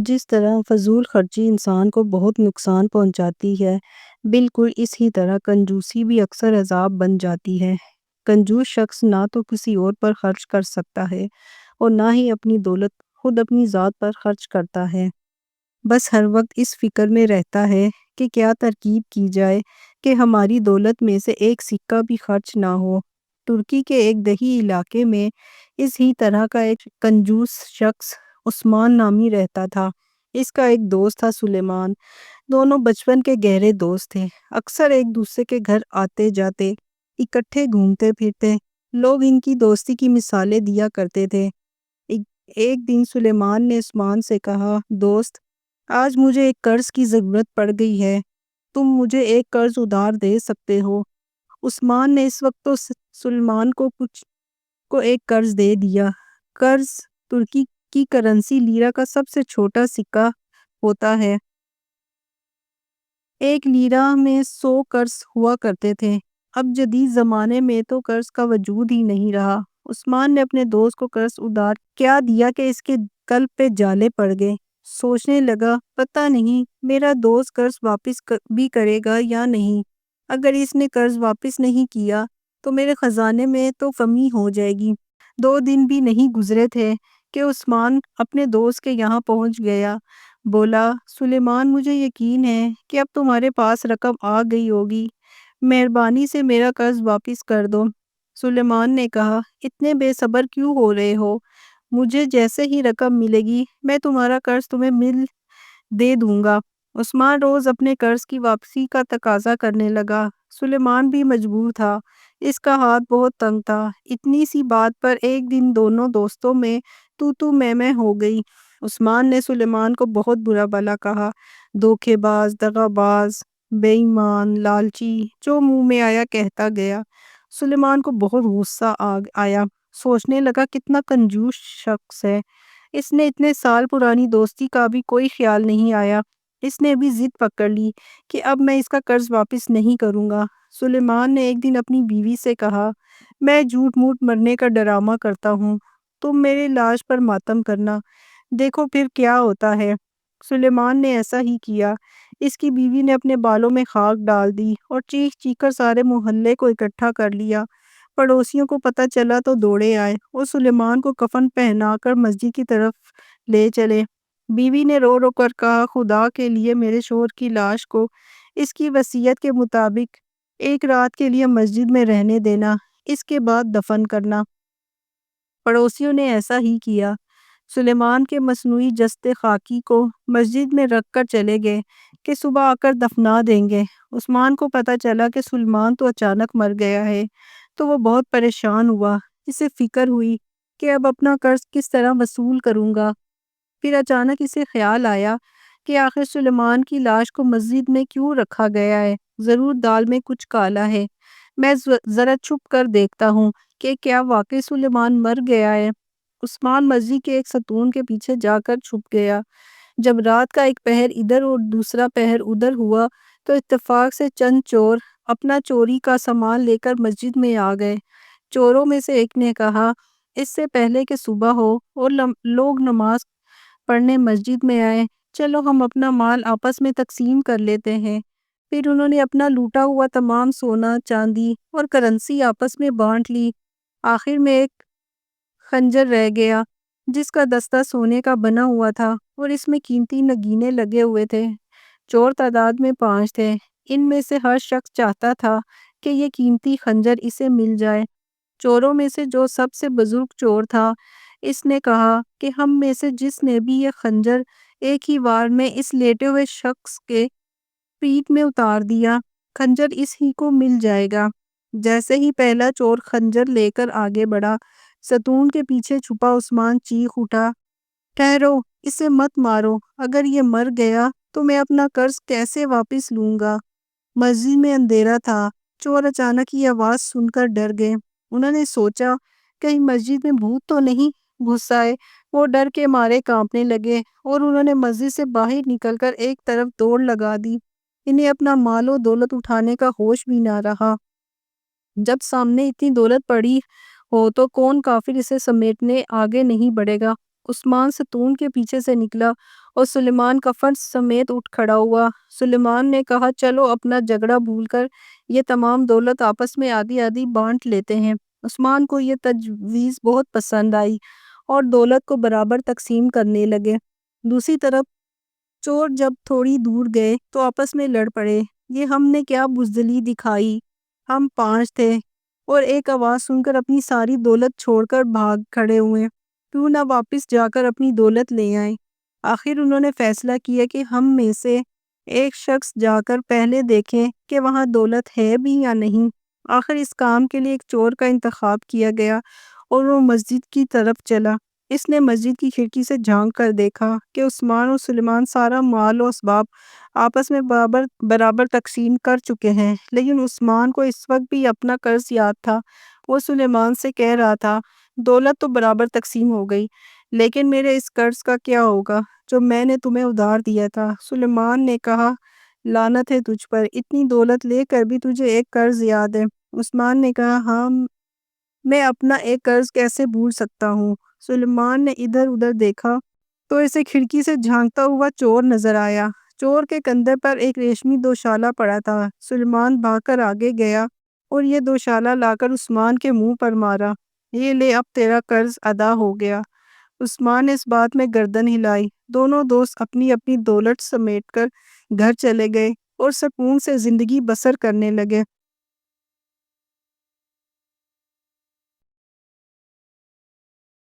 جس طرح فضول خرچی انسان کو بہت نقصان پہنچاتی ہے، بالکل اسی طرح کنجوسی بھی اکثر عذاب بن جاتی ہے۔ کنجوس شخص نہ تو کسی اور پر خرچ کر سکتا ہے اور نہ ہی اپنی دولت خود اپنی ذات پر خرچ کرتا ہے۔ بس ہر وقت اس فکر میں رہتا ہے کہ کیا ترکیب کی جائے کہ ہماری دولت میں سے ایک سکہ بھی خرچ نہ ہو۔ ترکی کے ایک دیہی علاقے میں اس ہی طرح کا ایک کنجوس شخص عثمان نامی رہتا تھا۔ اس کا ایک دوست تھا سلیمان۔ دونوں بچپن کے گہرے دوست تھے، اکثر ایک دوسرے کے گھر آتے جاتے، اکٹھے گھومتے پھرتے۔ لوگ ان کی دوستی کی مثالیں دیا کرتے تھے۔ ایک دن سلیمان نے عثمان سے کہا، دوست، آج مجھے ایک قرض کی ضرورت پڑ گئی ہے، تم مجھے ایک قرض ادھار دے سکتے ہو؟ عثمان نے اس وقت تو سلیمان کو ایک قرض دے دیا۔ قرض ترکی کی کرنسی لیرہ کا سب سے چھوٹا سکہ ہوتا ہے۔ ایک لیرہ میں 100 قرض ہوا کرتے تھے۔ اب جدید زمانے میں تو قرض کا وجود ہی نہیں رہا۔ عثمان نے اپنے دوست کو قرض ادھار کیا دیا کہ اس کے قلب پہ جالے پڑ گئے۔ سوچنے لگا، پتہ نہیں میرا دوست قرض واپس بھی کرے گا یا نہیں۔ اگر اس نے قرض واپس نہیں کیا تو میرے خزانے میں تو کمی ہو جائے گی۔ 2 دن بھی نہیں گزرے تھے کہ عثمان اپنے دوست کے یہاں پہنچ گیا۔ بولا، سلیمان، مجھے یقین ہے کہ اب تمہارے پاس رقم آ گئی ہوگی، مہربانی سے میرا قرض واپس کر دو۔ سلیمان نے کہا، اتنے بے صبر کیوں ہو رہے ہو؟ مجھے جیسے ہی رقم ملے گی میں تمہارا قرض تمہیں دے دوں گا۔ عثمان روز اپنے قرض کی واپسی کا تقاضا کرنے لگا۔ سلیمان بھی مجبور تھا، اس کا ہاتھ بہت تنگ تھا۔ اتنی سی بات پر ایک دن دونوں دوستوں میں تو میں ہو گئی۔ عثمان نے سلیمان کو بہت برا بھلا کہا، دھوکے باز، دغا باز، بے ایمان، لالچی، جو منہ میں آیا کہتا گیا۔ سلیمان کو بہت غصہ آیا، سوچنے لگا کتنا کنجوس شخص ہے، اس نے اتنے سال پرانی دوستی کا بھی کوئی خیال نہیں آیا۔ اس نے بھی ضد پکڑ لی کہ اب میں اس کا قرض واپس نہیں کروں گا۔ سلیمان نے ایک دن اپنی بیوی سے کہا، میں جھوٹ موٹ مرنے کا ڈرامہ کرتا ہوں، تم میرے لاش پر ماتم کرنا، دیکھو پھر کیا ہوتا ہے۔ سلیمان نے ایسا ہی کیا۔ اس کی بیوی نے اپنے بالوں میں خاک ڈال دی اور چیخ چیخ کر سارے محلے کو اکٹھا کر لیا۔ پڑوسیوں کو پتہ چلا تو دوڑے آئے اور سلیمان کو کفن پہنا کر مسجد کی طرف لے چلے۔ بیوی نے رو رو کر کہا، خدا کے لیے میرے شوہر کی لاش کو اس کی وصیت کے مطابق ایک رات کے لیے مسجد میں رہنے دینا، اس کے بعد دفن کرنا۔ پڑوسیوں نے ایسا ہی کیا۔ سلیمان کے مصنوعی جسد خاکی کو مسجد میں رکھ کر چلے گئے کہ صبح آ کر دفنا دیں گے۔ عثمان کو پتہ چلا کہ سلیمان تو اچانک مر گیا ہے تو وہ بہت پریشان ہوا۔ اسے فکر ہوئی کہ اب اپنا قرض کس طرح وصول کروں گا۔ پھر اچانک اسے خیال آیا کہ آخر سلیمان کی لاش کو مسجد میں کیوں رکھا گیا ہے؟ ضرور دال میں کچھ کالا ہے۔ میں ذرا چھپ کر دیکھتا ہوں کہ کیا واقعی سلیمان مر گیا ہے۔ عثمان مسجد کے ایک ستون کے پیچھے جا کر چھپ گیا۔ جب رات کا ایک پہر ادھر اور دوسرا پہر ادھر ہوا تو اتفاق سے چند چور اپنا چوری کا سامان لے کر مسجد میں آ گئے۔ چوروں میں سے ایک نے کہا، اس سے پہلے کہ صبح ہو اور لوگ نماز پڑھنے مسجد میں آئے، چلو ہم اپنا مال آپس میں تقسیم کر لیتے ہیں۔ پھر انہوں نے اپنا لوٹا ہوا تمام سونا، چاندی اور کرنسی آپس میں بانٹ لی۔ آخر میں ایک خنجر رہ گیا جس کا دستہ سونے کا بنا ہوا تھا اور اس میں قیمتی نگینے لگے ہوئے تھے۔ چور تعداد میں 5 تھے۔ ان میں سے ہر شخص چاہتا تھا کہ یہ قیمتی خنجر اسے مل جائے۔ چوروں میں سے جو سب سے بزرگ چور تھا، اس نے کہا کہ ہم میں سے جس نے بھی یہ خنجر ایک ہی وار میں اس لیٹے ہوئے شخص کے پیٹھ میں اتار دیا، خنجر اس ہی کو مل جائے گا۔ جیسے ہی پہلا چور خنجر لے کر آگے بڑھا، ستون کے پیچھے چھپا عثمان چیخ اٹھا، ٹھہرو، اسے مت مارو، اگر یہ مر گیا تو میں اپنا قرض کیسے واپس لوں گا؟ مسجد میں اندھیرا تھا۔ چور اچانک یہ آواز سن کر ڈر گئے۔ انہوں نے سوچا کہیں مسجد میں بھوت تو نہیں گھس آئے۔ وہ ڈر کے مارے کانپنے لگے اور انہوں نے مسجد سے باہر نکل کر ایک طرف دوڑ لگا دی۔ انہیں اپنا مال و دولت اٹھانے کا ہوش بھی نہ رہا۔ جب سامنے اتنی دولت پڑی ہو تو کون کافر اسے سمیٹنے آگے نہیں بڑھے گا۔ عثمان ستون کے پیچھے سے نکلا اور سلیمان کفن سمیت اٹھ کھڑا ہوا۔ سلیمان نے کہا چلو اپنا جھگڑا بھول کر یہ تمام دولت آپس میں آدھی آدھی بانٹ لیتے ہیں۔ عثمان کو یہ تجویز بہت پسند آئی اور دولت کو برابر تقسیم کرنے لگے۔ دوسری طرف چور جب تھوڑی دور گئے تو آپس میں لڑ پڑے، یہ ہم نے کیا بزدلی دکھائی، ہم 5 تھے اور ایک آواز سن کر اپنی ساری دولت چھوڑ کر بھاگ کھڑے ہوئے، کیوں نہ واپس جا کر اپنی دولت لے آئیں۔ آخر انہوں نے فیصلہ کیا کہ ہم میں سے ایک شخص جا کر پہلے دیکھیں کہ وہاں دولت ہے بھی یا نہیں۔ آخر اس کام کے لیے ایک چور کا انتخاب کیا گیا اور وہ مسجد کی طرف چلا۔ اس نے مسجد کی کھڑکی سے جھانک کر دیکھا کہ عثمان اور سلیمان سارا مال و اسباب آپس میں برابر تقسیم کر چکے ہیں، لیکن عثمان کو اس وقت بھی اپنا قرض یاد تھا۔ وہ سلیمان سے کہہ رہا تھا، دولت تو برابر تقسیم ہو گئی، لیکن میرے اس قرض کا کیا ہوگا جو میں نے تمہیں ادھار دیا تھا؟ سلیمان نے کہا، لعنت ہے تجھ پر، اتنی دولت لے کر بھی تجھے ایک قرض یاد ہے۔ عثمان نے کہا، ہاں، میں اپنا ایک قرض کیسے بھول سکتا ہوں؟ سلیمان نے ادھر ادھر دیکھا تو اسے کھڑکی سے جھانکتا ہوا چور نظر آیا۔ چور کے کندھے پر ایک ریشمی دوشالہ پڑا تھا۔ سلیمان بھاگ کر آگے گیا اور یہ دوشالہ لا کر عثمان کے منہ پر مارا، یہ لے، اب تیرا قرض ادا ہو گیا۔ عثمان نے اس بات میں گردن ہلائی۔ دونوں دوست اپنی اپنی دولت سمیٹ کر گھر چلے گئے اور سکون سے زندگی بسر کرنے لگے۔